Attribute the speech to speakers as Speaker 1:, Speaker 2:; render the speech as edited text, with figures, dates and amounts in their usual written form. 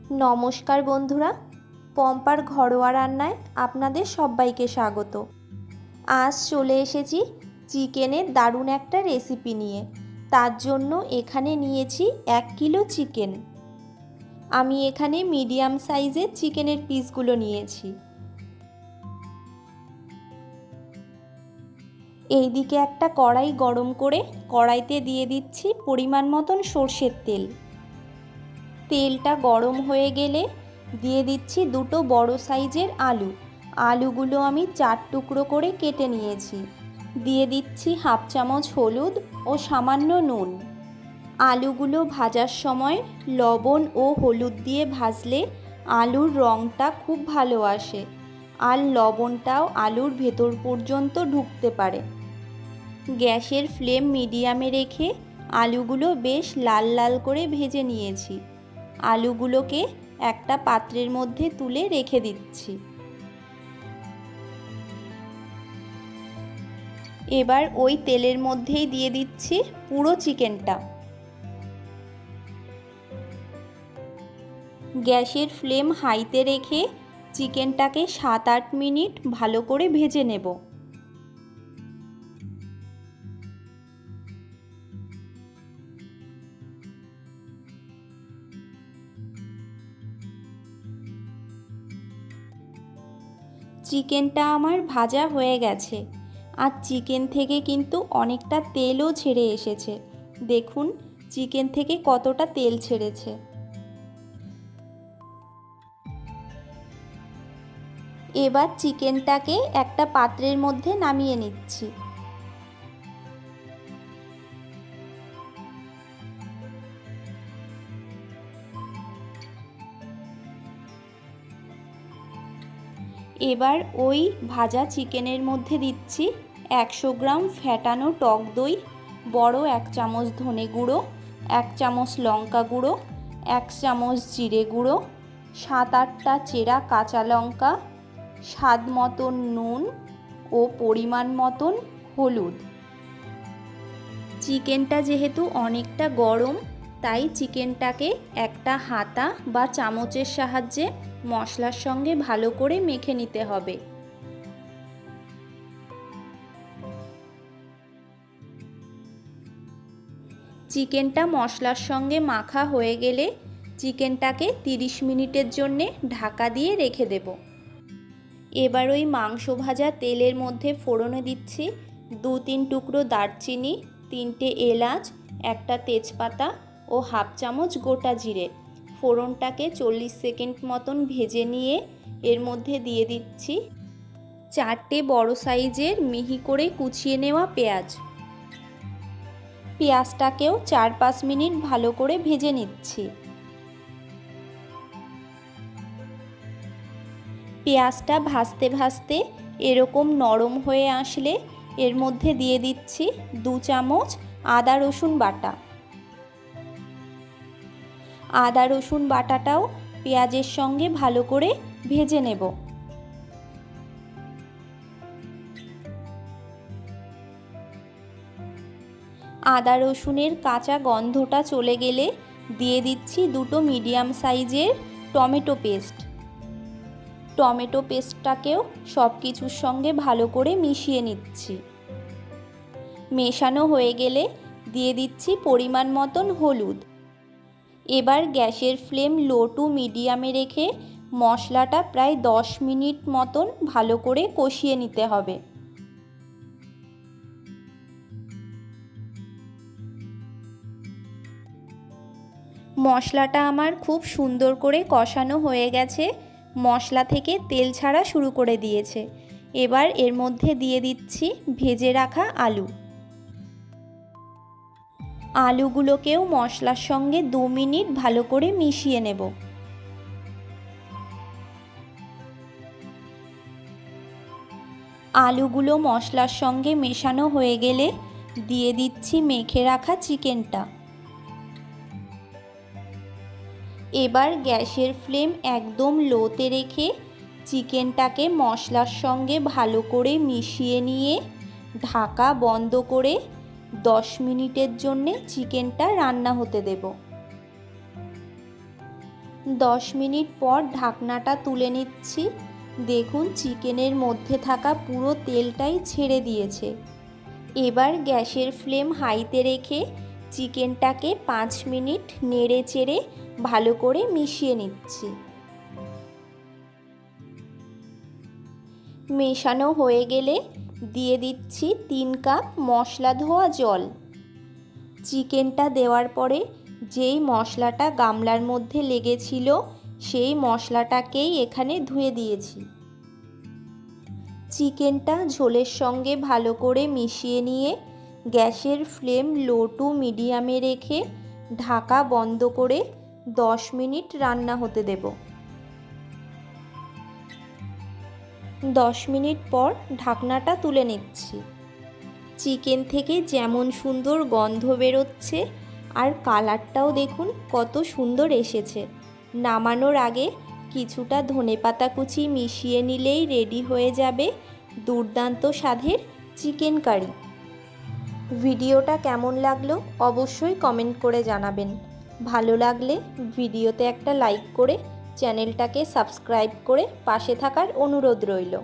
Speaker 1: নমস্কার বন্ধুরা, পম্পার ঘরোয়া রান্নায় আপনাদের সবাইকে স্বাগত। আজ চলে এসেছি চিকেনের দারুণ একটা রেসিপি নিয়ে। তার জন্য এখানে নিয়েছি 1 কিলো চিকেন। আমি এখানে মিডিয়াম সাইজের চিকেনের পিসগুলো নিয়েছি। এইদিকে একটা কড়াই গরম করে কড়াইতে দিয়ে দিচ্ছি পরিমাণ মতন সর্ষের তেল। তেলটা গরম হয়ে গেলে দিয়ে দিচ্ছি 2টো বড় সাইজের আলু। আলুগুলো আমি 4 টুকরো করে কেটে নিয়েছি। দিয়ে দিচ্ছি হাফ চামচ হলুদ ও সামান্য নুন। আলুগুলো ভাজার সময় লবণ ও হলুদ দিয়ে ভাজলে আলুর রঙটা খুব ভালো আসে, আর লবণটাও আলুর ভেতর পর্যন্ত ঢুকতে পারে। গ্যাসের ফ্লেম মিডিয়ামে রেখে আলুগুলো বেশ লাল লাল করে ভেজে নিয়েছি। আলুগুলোকে একটা পাত্রের মধ্যে তুলে রেখে দিচ্ছি। এবার ওই তেলের মধ্যেই দিয়ে দিচ্ছি পুরো চিকেনটা। গ্যাসের ফ্লেম হাইতে রেখে চিকেনটাকে 7-8 মিনিট ভালো করে ভেজে নেব। চিকেনটা আমার ভাজা হয়ে গেছে, আর চিকেন থেকে কিন্তু অনেকটা তেলও ছেড়ে এসেছে। দেখুন চিকেন থেকে কতটা তেল ছেড়েছে। এবার চিকেনটাকে একটা পাত্রের মধ্যে নামিয়ে নিচ্ছি। এবার ওই ভাজা চিকেনের মধ্যে দিচ্ছি 100 গ্রাম ফ্যাটানো টক দই, বড় 1 চামচ ধনে গুঁড়ো, 1 চামচ লঙ্কা গুঁড়ো, 1 চামচ জিরে গুঁড়ো, 7-8টা চেরা কাঁচা লঙ্কা, স্বাদ মতন নুন ও পরিমাণ মতন হলুদ। চিকেনটা যেহেতু অনেকটা গরম, তাই চিকেনটাকে একটা হাতা বা চামচের সাহায্যে মশলার সঙ্গে ভালো করে মেখে নিতে হবে। চিকেনটা মশলার সঙ্গে মাখা হয়ে গেলে চিকেনটাকে 30 মিনিটের জন্যে ঢাকা দিয়ে রেখে দেব। এবার ওই মাংস ভাজা তেলের মধ্যে ফোড়নে দিচ্ছি 2-3 টুকরো দারচিনি, 3টে এলাচ, একটা তেজপাতা ও হাফ চামচ গোটা জিরে। ফোড়নটাকে 40 সেকেন্ড মতন ভেজে নিয়ে এর মধ্যে দিয়ে দিচ্ছি 4টে বড় সাইজের মিহি করে কুচিয়ে নেওয়া পেঁয়াজ। পেঁয়াজটাকেও 4-5 মিনিট ভালো করে ভেজে নিচ্ছি। পেঁয়াজটা ভাজতে ভাজতে এরকম নরম হয়ে আসলে এর মধ্যে দিয়ে দিচ্ছি 2 চামচ আদা রসুন বাটা। আদা রসুন বাটাটাও পেঁয়াজের সঙ্গে ভালো করে ভেজে নেব। আদা রসুনের কাঁচা গন্ধটা চলে গেলে দিয়ে দিচ্ছি 2টো মিডিয়াম সাইজের টমেটো পেস্ট। টমেটো পেস্টটাকেও সব কিছুর সঙ্গে ভালো করে মিশিয়ে নিচ্ছি। মেশানো হয়ে গেলে দিয়ে দিচ্ছি পরিমাণ মতন হলুদ। এবার গ্যাসের ফ্লেম লো টু মিডিয়ামে রেখে মশলাটা প্রায় 10 মিনিট মতন ভালো করে কষিয়ে নিতে হবে। মশলাটা আমার খুব সুন্দর করে কষানো হয়ে গেছে, মশলা থেকে তেল ছাড়া শুরু করে দিয়েছে। এবার এর মধ্যে দিয়ে দিচ্ছি ভেজে রাখা আলু। আলুগুলোকেও মশলার সঙ্গে 2 মিনিট ভালো করে মিশিয়ে নেব। আলুগুলো মশলার সঙ্গে মেশানো হয়ে গেলে দিয়ে দিচ্ছি মেখে রাখা চিকেনটা। এবার গ্যাসের ফ্লেম একদম লোতে রেখে চিকেনটাকে মশলার সঙ্গে ভালো করে মিশিয়ে নিয়ে ঢাকা বন্ধ করে 10 মিনিটের জন্যে চিকেনটা রান্না হতে দেব। 10 মিনিট পর ঢাকনাটা তুলে নিচ্ছি। দেখুন চিকেনের মধ্যে থাকা পুরো তেলটাই ছেড়ে দিয়েছে। এবার গ্যাসের ফ্লেম হাইতে রেখে চিকেনটাকে 5 মিনিট নেড়ে চেড়ে ভালো করে মিশিয়ে নিচ্ছি। মেশানো হয়ে গেলে দিয়ে দিচ্ছি 3 কাপ মশলা ধোয়া জল। চিকেনটা দেওয়ার পরে যেই মশলাটা গামলার মধ্যে লেগেছিল সেই মশলাটাকেই এখানে ধুয়ে দিয়েছি। চিকেনটা ঝোলের সঙ্গে ভালো করে মিশিয়ে নিয়ে গ্যাসের ফ্লেম লো টু মিডিয়ামে রেখে ঢাকা বন্ধ করে 10 মিনিট রান্না হতে দেব। 10 মিনিট পর ঢাকনাটা তুলে নিচ্ছি। চিকেন থেকে যেমন সুন্দর গন্ধ বেরোচ্ছে আর কালারটাও দেখুন কত সুন্দর এসেছে। নামানোর আগে কিছুটা ধনেপাতা কুচি মিশিয়ে নিলেই রেডি হয়ে যাবে দুর্দান্ত স্বাদের চিকেন কারি। ভিডিওটা কেমন লাগলো অবশ্যই কমেন্ট করে জানাবেন। ভালো লাগলে ভিডিওতে একটা লাইক করে চ্যানেলটাকে সাবস্ক্রাইব করে পাশে থাকার অনুরোধ রইল।